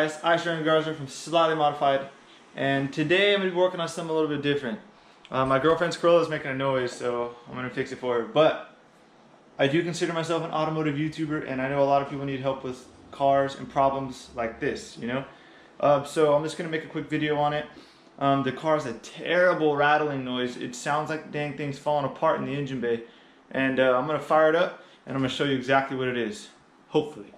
guys? Garza from Slightly Modified, and today I'm going to be working on something a little bit different. My girlfriend's Corolla is making a noise, so I'm going to fix it for her. But I do consider myself an automotive YouTuber, and I know a lot of people need help with cars and problems like this, you know? So I'm just going to make a quick video on it. The car has a terrible rattling noise. It sounds like the dang thing's falling apart in the engine bay. And I'm going to fire it up, and I'm going to show you exactly what it is, hopefully.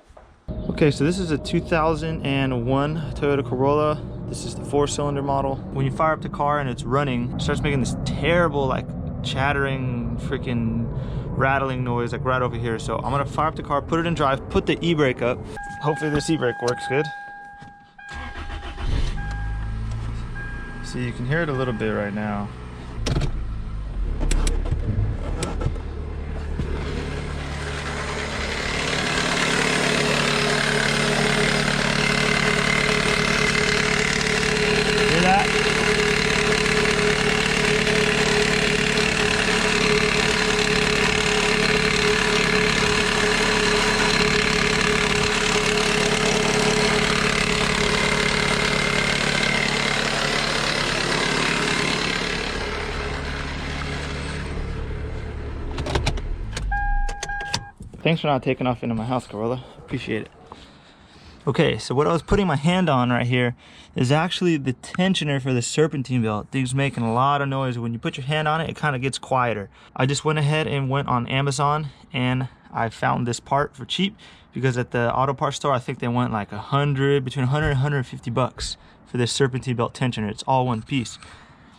Okay, so this is a 2001 Toyota Corolla. This is the 4-cylinder model. When you fire up the car and it's running, it starts making this terrible, like, chattering, freaking rattling noise, like right over here. So I'm gonna fire up the car, put it in drive, put the e-brake up. Hopefully this e-brake works good. So you can hear it a little bit right now. Thanks for not taking off into my house, Corolla. Appreciate it. Okay, so what I was putting my hand on right here is actually the tensioner for the Serpentine belt. Thing's making a lot of noise. When you put your hand on it, it kind of gets quieter. I just went ahead and went on Amazon and I found this part for cheap because at the auto parts store, I think they went like between 100 and 150 bucks for this Serpentine belt tensioner. It's all one piece.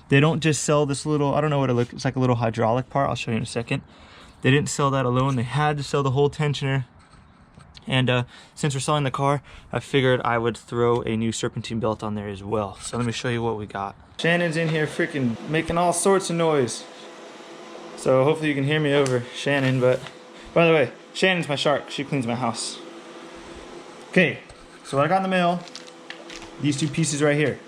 They don't just sell this little, I don't know what it looks, it's like a little hydraulic part. I'll show you in a second. They didn't sell that alone. They had to sell the whole tensioner. And since we're selling the car, I figured I would throw a new Serpentine belt on there as well. So let me show you what we got. Shannon's in here freaking making all sorts of noise. So hopefully you can hear me over Shannon. But by the way, Shannon's my shark. She cleans my house. Okay, so what I got in the mail, these two pieces right here.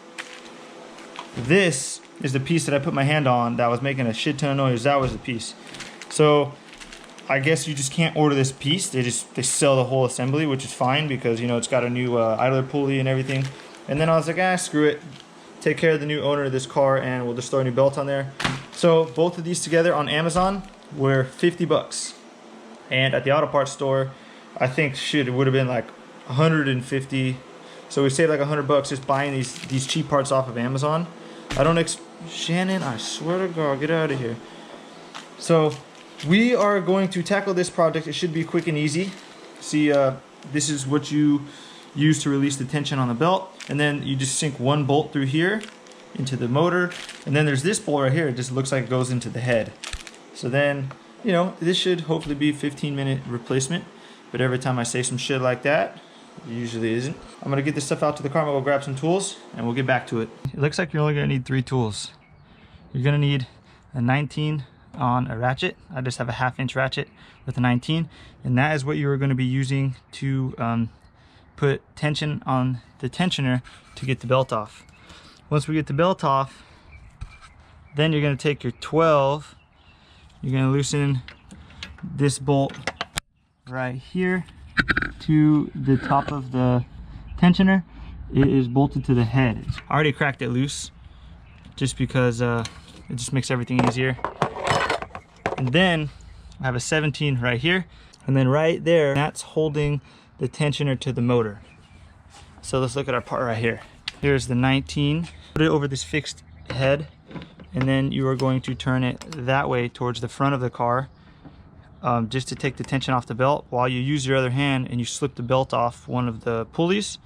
This is the piece that I put my hand on that was making a shit ton of noise. That was the piece. So I guess you just can't order this piece. They sell the whole assembly, which is fine because, you know, it's got a new idler pulley and everything. And then I was like, screw it. Take care of the new owner of this car and we'll just throw a new belt on there. So both of these together on Amazon were 50 bucks. And at the auto parts store, I think shit, it would have been like 150. So we saved like 100 bucks just buying these cheap parts off of Amazon. Shannon, I swear to God, get out of here. So we are going to tackle this project. It should be quick and easy. See, this is what you use to release the tension on the belt. And then you just sink one bolt through here into the motor. And then there's this bolt right here. It just looks like it goes into the head. So then, you know, this should hopefully be a 15-minute replacement. But every time I say some shit like that, it usually isn't. I'm going to get this stuff out to the car. I'm going to go grab some tools and we'll get back to it. It looks like you're only going to need 3 tools. You're going to need a 19 on a ratchet. I just have a 1/2-inch ratchet with a 19, and that is what you are going to be using to put tension on the tensioner to get the belt off. Once we get the belt off, then you're going to take your 12, you're going to loosen this bolt right here to the top of the tensioner. It is bolted to the head. I already cracked it loose just because it just makes everything easier. And then I have a 17 right here, and then right there, that's holding the tensioner to the motor. So let's look at our part right here. Here's the 19. Put it over this fixed head, and then you are going to turn it that way towards the front of the car, just to take the tension off the belt while you use your other hand and you slip the belt off one of the pulleys.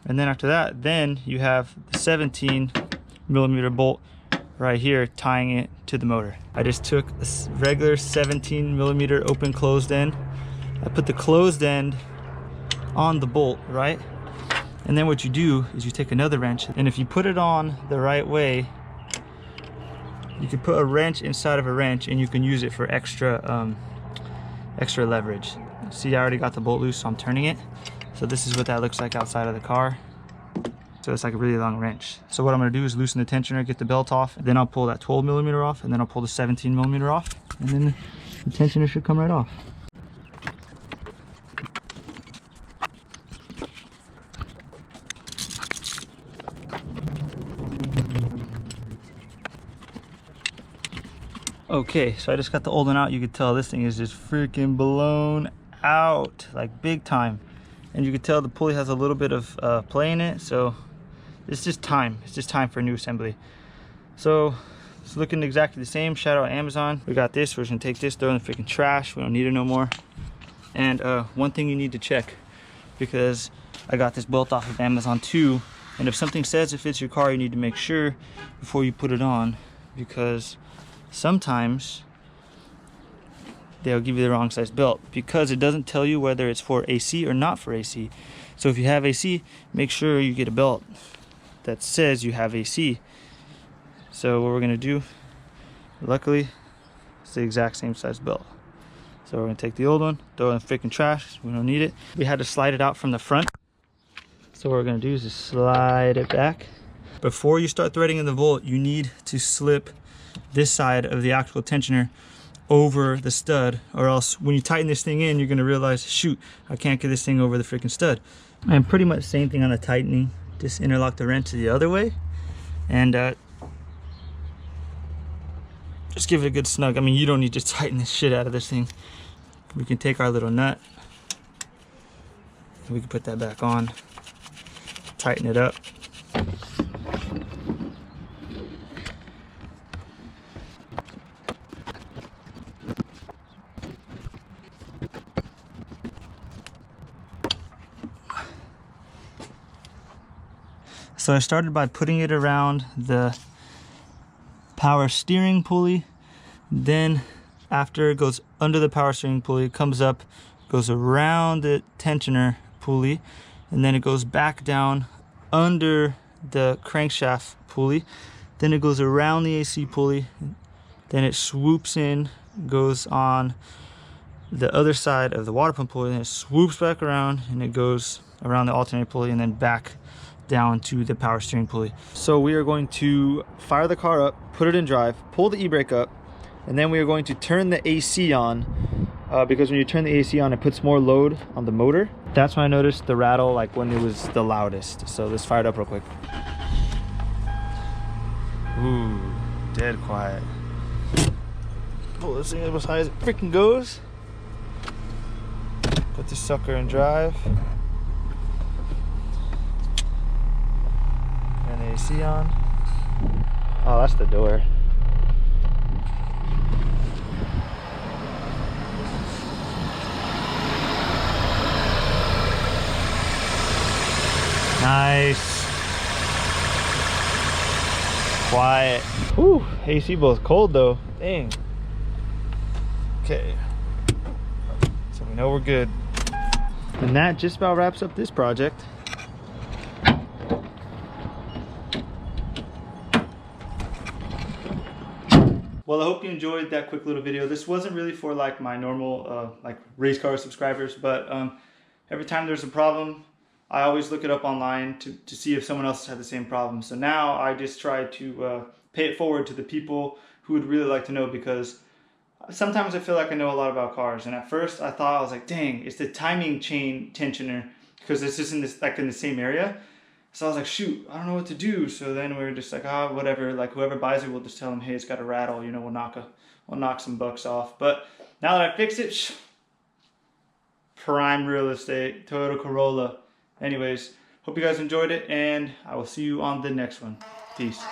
And then after that, then you have the 17mm bolt right here tying it to the motor. I just took a regular 17mm open closed end. I put the closed end on the bolt, right? And then what you do is you take another wrench, and if you put it on the right way, you can put a wrench inside of a wrench and you can use it for extra leverage. See, I already got the bolt loose, so I'm turning it. So this is what that looks like outside of the car. So it's like a really long wrench. So what I'm going to do is loosen the tensioner, get the belt off, then I'll pull that 12mm off, and then I'll pull the 17mm off, and then the tensioner should come right off. Okay, so I just got the old one out. You could tell this thing is just freaking blown out, like big time. And you could tell the pulley has a little bit of play in it, so it's just time. It's just time for a new assembly. So it's looking exactly the same. Shout out Amazon. We got this. We're just gonna take this, throw in the freaking trash. We don't need it no more. And one thing you need to check, because I got this belt off of Amazon too, and if something says it fits your car, you need to make sure before you put it on, because sometimes they'll give you the wrong size belt because it doesn't tell you whether it's for AC or not for AC. So if you have AC, make sure you get a belt that says you have AC. So what we're gonna do, luckily, it's the exact same size belt. So we're gonna take the old one, throw it in the freaking trash. We don't need it. We had to slide it out from the front. So what we're gonna do is just slide it back. Before you start threading in the bolt, you need to slip this side of the actual tensioner over the stud, or else when you tighten this thing in, you're gonna realize, shoot, I can't get this thing over the freaking stud. And pretty much same thing on the tightening. Just interlock the wrench the other way, and just give it a good snug. I mean, you don't need to tighten the shit out of this thing. We can take our little nut, we can put that back on, tighten it up. So I started by putting it around the power steering pulley. Then after it goes under the power steering pulley, it comes up, goes around the tensioner pulley, and then it goes back down under the crankshaft pulley. Then it goes around the AC pulley. Then it swoops in, goes on the other side of the water pump pulley, and it swoops back around, and it goes around the alternator pulley and then back down to the power steering pulley. So we are going to fire the car up, put it in drive, pull the e-brake up, and then we are going to turn the AC on, because when you turn the AC on, it puts more load on the motor. That's when I noticed the rattle, like when it was the loudest. So let's fire it up real quick. Ooh, dead quiet. Pull this thing up as high as it freaking goes. Put this sucker in drive. Turn the AC on. Oh, that's the door. Nice. Quiet. Whew, AC both cold though. Dang. Okay. So we know we're good. And that just about wraps up this project. Well, I hope you enjoyed that quick little video. This wasn't really for like my normal like race car subscribers, but every time there's a problem, I always look it up online to see if someone else had the same problem. So now I just try to pay it forward to the people who would really like to know, because sometimes I feel like I know a lot about cars. And at first I thought, I was like, dang, it's the timing chain tensioner, because it's just in this, like in the same area. So I was like, shoot, I don't know what to do. So then we were just like, ah, whatever. Like whoever buys it, we'll just tell them, hey, it's got a rattle. You know, we'll knock some bucks off. But now that I fixed it, prime real estate, Toyota Corolla. Anyways, hope you guys enjoyed it, and I will see you on the next one. Peace.